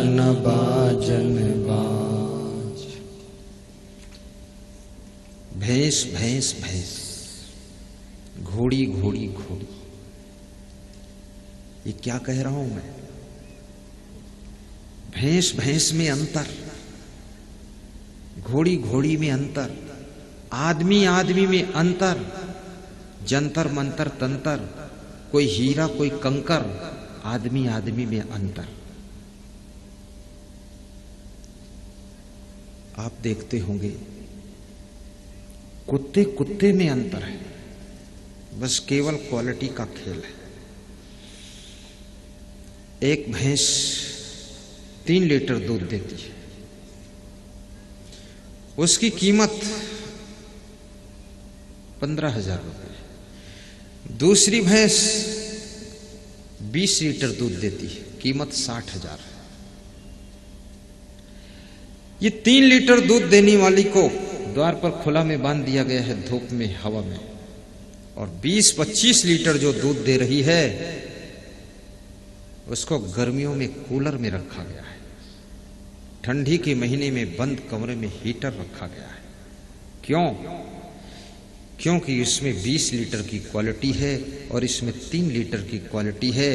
न बाजन बाज। भैंस भैंस भैंस, घोड़ी घोड़ी घोड़ी। ये क्या कह रहा हूं मैं? भैंस भैंस में अंतर, घोड़ी घोड़ी में अंतर, आदमी आदमी में अंतर, जंतर मंतर तंतर, कोई हीरा कोई कंकर, आदमी आदमी में अंतर। आप देखते होंगे कुत्ते कुत्ते में अंतर है, बस केवल क्वालिटी का खेल है। एक भैंस 3 लीटर दूध देती है, उसकी कीमत 15,000 रुपए। दूसरी भैंस 20 लीटर दूध देती है, कीमत 60,000। ये 3 लीटर दूध देने वाली को द्वार पर खुला में बांध दिया गया है, धूप में हवा में, और 20-25 लीटर जो दूध दे रही है उसको गर्मियों में कूलर में रखा गया है, ठंडी के महीने में बंद कमरे में हीटर रखा गया है। क्यों? क्योंकि इसमें 20 लीटर की क्वालिटी है और इसमें 3 लीटर की क्वालिटी है,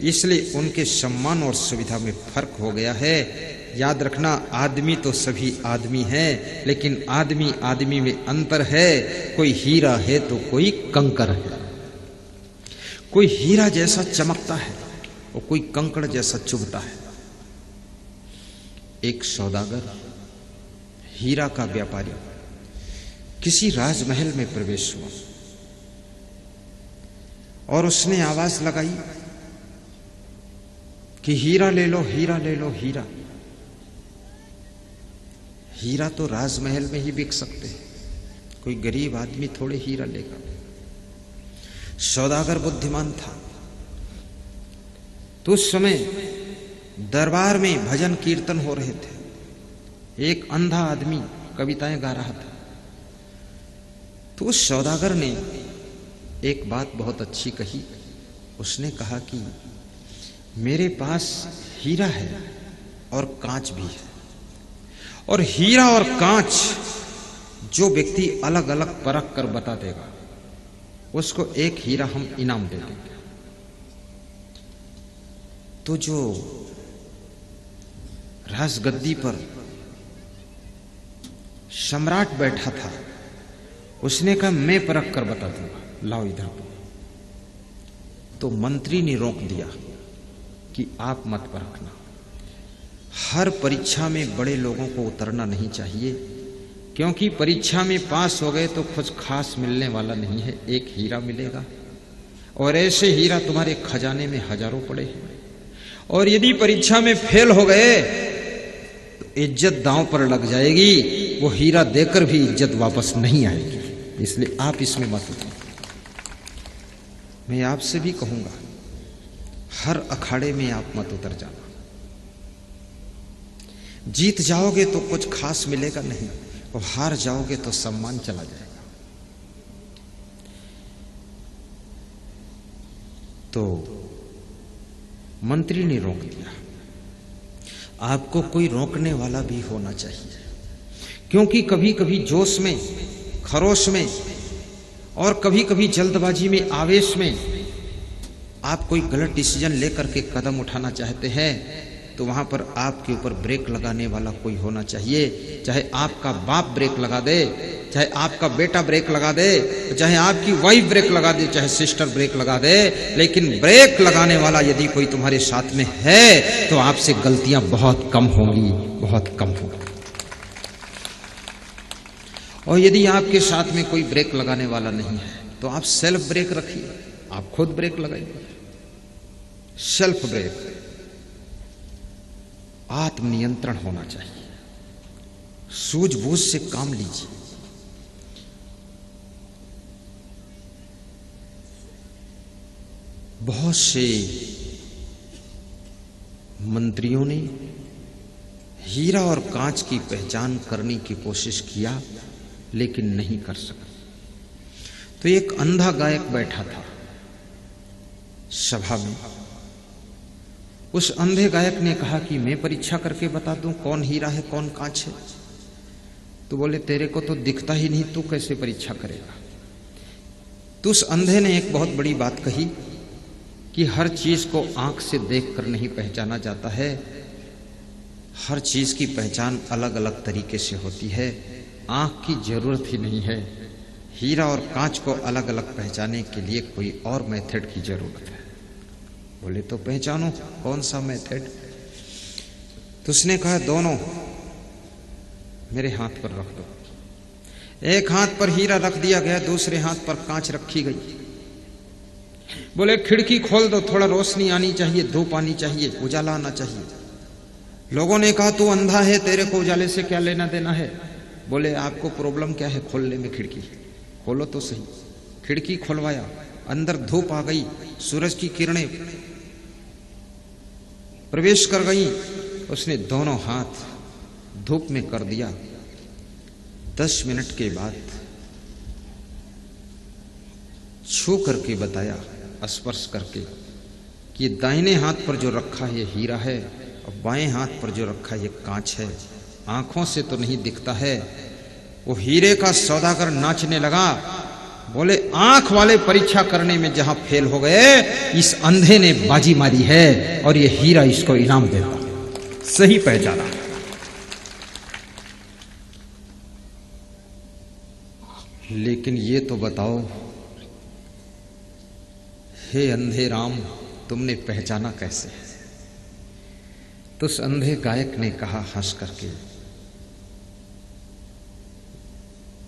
इसलिए उनके सम्मान और सुविधा में फर्क हो गया है। याद रखना, आदमी तो सभी आदमी हैं, लेकिन आदमी आदमी में अंतर है। कोई हीरा है तो कोई कंकर है, कोई हीरा जैसा चमकता है और कोई कंकड़ जैसा चुभता है। एक सौदागर, हीरा का व्यापारी, किसी राजमहल में प्रवेश हुआ और उसने आवाज लगाई कि हीरा ले लो, हीरा ले लो, हीरा। हीरा तो राजमहल में ही बिक सकते हैं, कोई गरीब आदमी थोड़े हीरा लेगा। सौदागर बुद्धिमान था। तो उस समय दरबार में भजन कीर्तन हो रहे थे, एक अंधा आदमी कविताएं गा रहा था। तो उस सौदागर ने एक बात बहुत अच्छी कही। उसने कहा कि मेरे पास हीरा है और कांच भी है, और हीरा और कांच जो व्यक्ति अलग अलग परख कर बता देगा उसको एक हीरा हम इनाम दे देंगे। तो जो राजगद्दी पर सम्राट बैठा था उसने कहा मैं परख कर बता दूंगा, लाओ इधर। तो मंत्री ने रोक दिया कि आप मत परखना। हर परीक्षा में बड़े लोगों को उतरना नहीं चाहिए, क्योंकि परीक्षा में पास हो गए तो कुछ खास मिलने वाला नहीं है, एक हीरा मिलेगा और ऐसे हीरा तुम्हारे खजाने में हजारों पड़े हैं। और यदि परीक्षा में फेल हो गए तो इज्जत दांव पर लग जाएगी, वो हीरा देकर भी इज्जत वापस नहीं आएगी। इसलिए आप इसमें मत उतरो। मैं आपसे भी कहूंगा, हर अखाड़े में आप मत उतर जाना। जीत जाओगे तो कुछ खास मिलेगा नहीं, और हार जाओगे तो सम्मान चला जाएगा। तो मंत्री ने रोक दिया। आपको कोई रोकने वाला भी होना चाहिए, क्योंकि कभी कभी जोश में, खरोश में और कभी कभी जल्दबाजी में, आवेश में आप कोई गलत डिसीजन लेकर के कदम उठाना चाहते हैं, तो वहां पर आपके ऊपर ब्रेक लगाने वाला कोई होना चाहिए। चाहे आपका बाप ब्रेक लगा दे, चाहे आपका बेटा ब्रेक लगा दे, चाहे आपकी वाइफ ब्रेक लगा दे, चाहे सिस्टर ब्रेक लगा दे, लेकिन ब्रेक लगाने वाला यदि कोई तुम्हारे साथ में है तो आपसे गलतियां बहुत कम होंगी, बहुत कम होंगी। और यदि आपके साथ में कोई ब्रेक लगाने वाला नहीं है तो आप सेल्फ ब्रेक रखिए, आप खुद ब्रेक लगाइए। सेल्फ ब्रेक, आत्मनियंत्रण होना चाहिए। सूझबूझ से काम लीजिए। बहुत से मंत्रियों ने हीरा और कांच की पहचान करने की कोशिश किया, लेकिन नहीं कर सका। तो एक अंधा गायक बैठा था सभा में, उस अंधे गायक ने कहा कि मैं परीक्षा करके बता दूं कौन हीरा है कौन कांच है। तो बोले तेरे को तो दिखता ही नहीं, तू कैसे परीक्षा करेगा। तो उस अंधे ने एक बहुत बड़ी बात कही कि हर चीज को आंख से देखकर नहीं पहचाना जाता है, हर चीज की पहचान अलग अलग तरीके से होती है, आंख की जरूरत ही नहीं है। हीरा और कांच को अलग अलग पहचाने के लिए कोई और मेथड की जरूरत है। बोले तो पहचानो कौन सा मेथड। तो उसने कहा दोनों मेरे हाथ पर रख दो। एक हाथ पर हीरा रख दिया गया, दूसरे हाथ पर कांच रखी गई। बोले खिड़की खोल दो, थोड़ा रोशनी आनी चाहिए, धूप आनी चाहिए, उजाला आना चाहिए। लोगों ने कहा तू अंधा है, तेरे को उजाले से क्या लेना देना है। बोले आपको प्रॉब्लम क्या है खोलने में, खिड़की खोलो तो सही। खिड़की खुलवाया, अंदर धूप आ गई, सूरज की किरणें प्रवेश कर गई। उसने दोनों हाथ धूप में कर दिया। 10 मिनट के बाद छू करके बताया, स्पर्श करके, कि दाहिने हाथ पर जो रखा है ये हीरा है और बाएं हाथ पर जो रखा है ये कांच है। आंखों से तो नहीं दिखता है। वो हीरे का सौदागर नाचने लगा। बोले आंख वाले परीक्षा करने में जहां फेल हो गए, इस अंधे ने बाजी मारी है और ये हीरा इसको इनाम देता। सही पहचाना। लेकिन ये तो बताओ हे अंधे राम, तुमने पहचाना कैसे। तो उस अंधे गायक ने कहा हंस करके,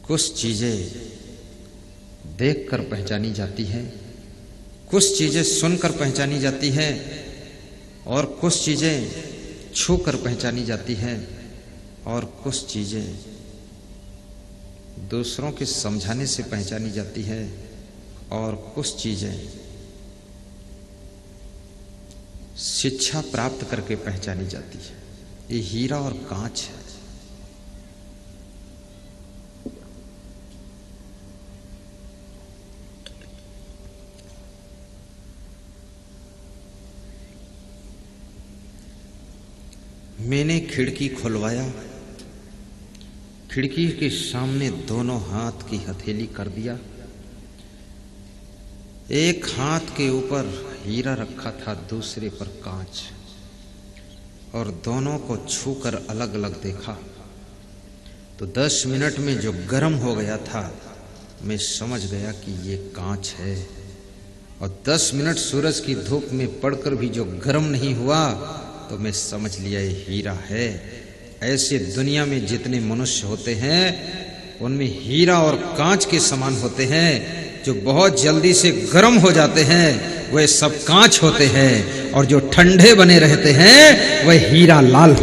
कुछ चीजें देखकर पहचानी जाती हैं, कुछ चीजें सुनकर पहचानी जाती हैं और कुछ चीजें छूकर पहचानी जाती हैं और कुछ चीजें दूसरों के समझाने से पहचानी जाती है और कुछ चीजें शिक्षा प्राप्त करके पहचानी जाती है। ये हीरा और कांच है। मैंने खिड़की खुलवाया, खिड़की के सामने दोनों हाथ की हथेली कर दिया। एक हाथ के ऊपर हीरा रखा था, दूसरे पर कांच, और दोनों को छूकर अलग अलग देखा। तो 10 मिनट में जो गर्म हो गया था, मैं समझ गया कि ये कांच है। और 10 मिनट सूरज की धूप में पड़कर भी जो गर्म नहीं हुआ, तो मैं समझ लिया ये हीरा है। ऐसे दुनिया में जितने मनुष्य होते हैं, उनमें हीरा और कांच के समान होते हैं। जो बहुत जल्दी से गर्म हो जाते हैं, वह सब कांच होते हैं, और जो ठंडे बने रहते हैं, वह हीरा लाल